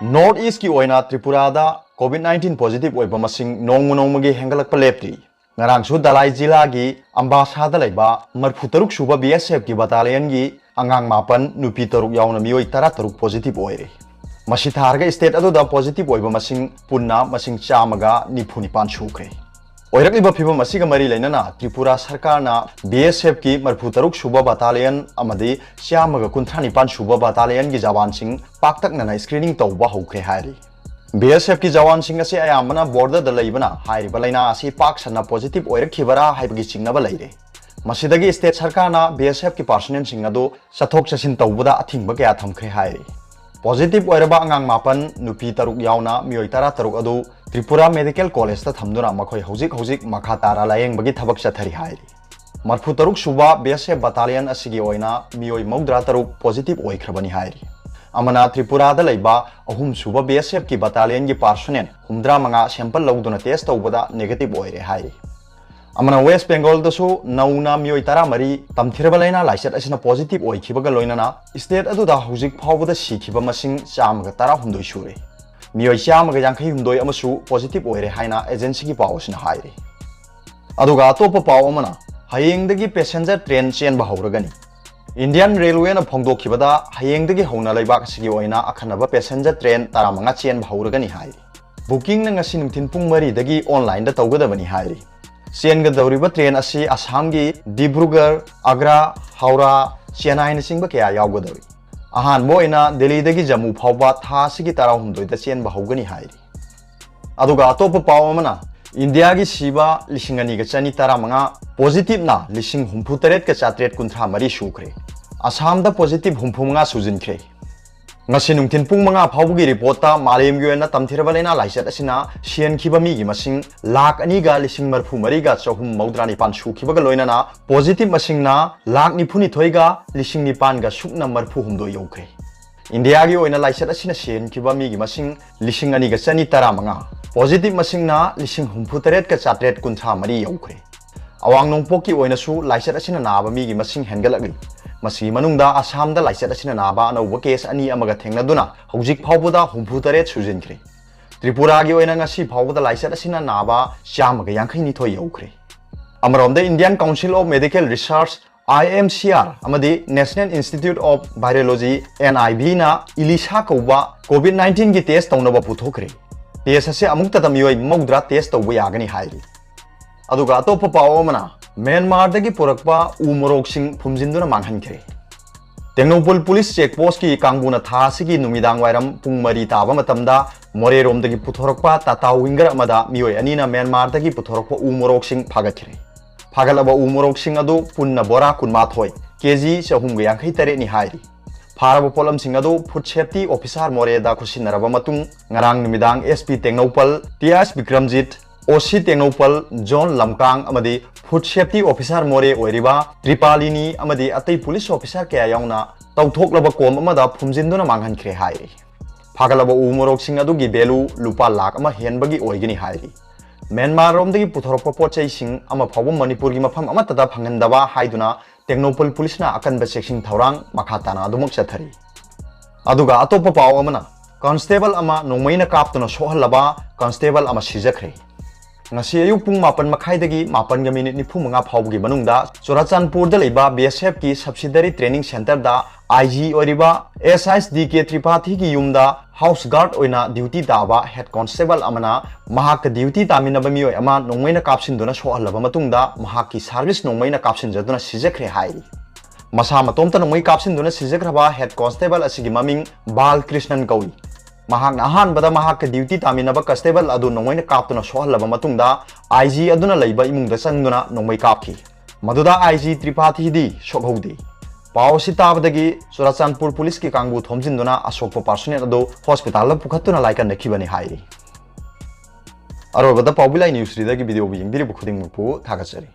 North East की ओइना त्रिपुरादा COVID-19 पॉजिटिव ओइबा मसिंग नोंगमगी हेंगलकपा लेप्री ngarangsu dalai jila gi ambasada laiba marfu taruk suba BSF ki battalion gi angang mapan nupi taruk yauna mioi tara taruk positive oire masi tharga state adu da positive oiba masing punna masing chamaga nipuni pan sukre oirak liba phiba masiga mari lainana Tripura sarkar na BSF ki marfu taruk suba battalion amadi chamaga kunthani pan suba battalion gi jawan sing paktak na screening tawba hokre hairi BSF की जवान सिंह से अयामना border the लेबना हाइरिबा लाइना असि पाक सना positive ओइरखिबरा हाइबगी चिंगनबा लेरे मसिदगी state सरकारना BSF की personal Singh अदो सथोक ससिन तौबदा अथिंगबा कया थमखरे हाइरि पॉजिटिव ओइरबा अंगांग मापन नुपी तरुक यावना मियोइ तरा तरुक अदो त्रिपुरा मेडिकल कॉलेज ता थमदुना मखोय हौजिक मखा तारा लायेंगबगी थबक चथरि हाइरि मरफु तरुक सुबा BSF बटालियन असिगी ओइना मियोइ मौद्रा तरुक पॉजिटिव ओइखरबनी हाइरि अमना त्रिपुरा लैबा अहुम सुबा BSF की बटालियन की पार्सोनेल हुमद्रा मंगा सैंपल लौदुना टेस्ट तौबदा नेगेटिव ओइरे हाइरि अमना वेस्ट बेंगल दसु नौना मियोइ तरा मरी तमथिरबा लैना लाइसेट असिना पॉजिटिव ओइखिबगा लोइनाना स्टेट अदुदा हुजिक फावबदा सिखिबा मसिंग चामगा तरा हुमदोइ सुरे मियोइ चामगा यांखै हुमदोइ अमसु पॉजिटिव ओइरे हाइना एजेंसी की पावसिना हाइरि अदुगा अतोपा पाव अमना हयेंगदगी पैसेंजर ट्रेन चेनबा हौरगनी Indian Railway na phongdokkhibada hayengdagi hona laibak sigi oina akhanaba passenger train taramanga chen bhauragani hai booking na ngasi numthin pung mari dagi online da tawgadabani hairi chen ga dawriba train asi Assam gi Dibrugarh Agra Howrah Chennai na singba kya yawgadawi ahan boina Delhi dagi Jammu phawba tha sigi tarahumdoi da chen bhaugani hairi aduga atopa pawamana India की सीबा लिसिंगनी का चनी तारा मंगा positive ना लिसिंग हुम्फु तरेट का चात्रेट कुंथ्रा मरी सुख्रे असम दा positive हुम्फु मंगा सुजिनख्रे ngasi nungtin pung manga phawbugi report ta malem gi na tamthiraba leina laisat asina sian khiba mi gi masing lakh ani ga lising marfu mari ga chahum maudrani pan su khiba ga loina na positive masing na lakh ni phuni thoi ga lising ni pan ga sukna marfu humdo yokre India gi oina laisat asina sian khiba mi gi masing lising ani ga chani tara manga positive masing na lising humfu taret ka chatret kuntha mari yokre awang nongpok ki oina su laisat asina naba mi gi masing hengalagri मसी मनुंगदा आसाम दा lysate असिना नाबा अनौबा case अनि अमगा थेंगनादुना हौजिक फावबदा हुम्फु तरेट सुजिनख्रे त्रिपुरा गी ओइना ngasi फावबदा लाइसेट असिना नाबा चामगा यांखैनि थोय यौख्रे अमरोमदा Indian council of medical research IMCR अमदि national institute of virology NIV ना इलिसा कौबा COVID-19 की टेस्ट तौनबा पुथोख्रे टेस्ट असे अमुक्ता मियोय मौद्रा टेस्ट तौबा यागनि हाइरि अदुगा अतोपा पाव अमना Myanmar dagi purakpa umorok sing phumjinduna manghankhre Tengnopol police checkpost ki kangbuna tha sigi numidang wairam pung mari taba matamda Morerom dagi puthorakpa tata winger amada mioi anina Myanmar dagi puthorakpa umorok sing phagakhre phagalaba umorok sing adu punna bora kunma thoi kg chahum ga yankhai tare ni hairi pharaba polam sing adu food safety officer Moreda khusinaraba matung ngarang numidang SP Tengnopal TS Bikramjit OC Tengnopal John Lamkang amadi Food Safety Officer More oiriba Tripalini amadi atai police officer kaya yauna tawthoklaba kom amada phumjinduna manghankhre hairi phagalaba umorok sing adu gi belu lupa lakh ama henbagi oigini hairi Myanmar romdagi puthorokpa pochai sing ama phawbum Manipur gi mafam ama tada phangandaba haiduna Tengnopal police na akanba section thorang makhatana adumuk chathari aduga atopa paw amana constable ama nongmaina kaptuna sohalaba constable ama sijakhre ngasi ayuk pung mapan makhaidagi mapan ga minute nifu manga phawbugi manungda Churachandpur da leiba BSF ki subsidiary training center da IG oriba SSDK Tripathi ki yumda house guard oina duty daba head constable amana mahak duty taminaba mioi ama nongmaina kapsin duna sohalaba matungda mahak ki service nongmaina kapsin jaduna sijakre hairi masa matomta nongmai kapsin duna sijakraba head constable asigi maming Bal Krishnan Kawi mahak ahan bada mahak ka duty taminaba constable adu nongmaina kaptuna sohalaba matungda IG aduna leiba imungda changduna nongmai kapki maduda IG Tripathi di sokhaude pawsi tabadagi Churachandpur police ki kangbu thomjinduna asokpa personnel adu hospital la pukhatuna laikan nakhibani hairi arobada pawbilai news ri dagi video bi yingdiri bukhuding mupu thagachari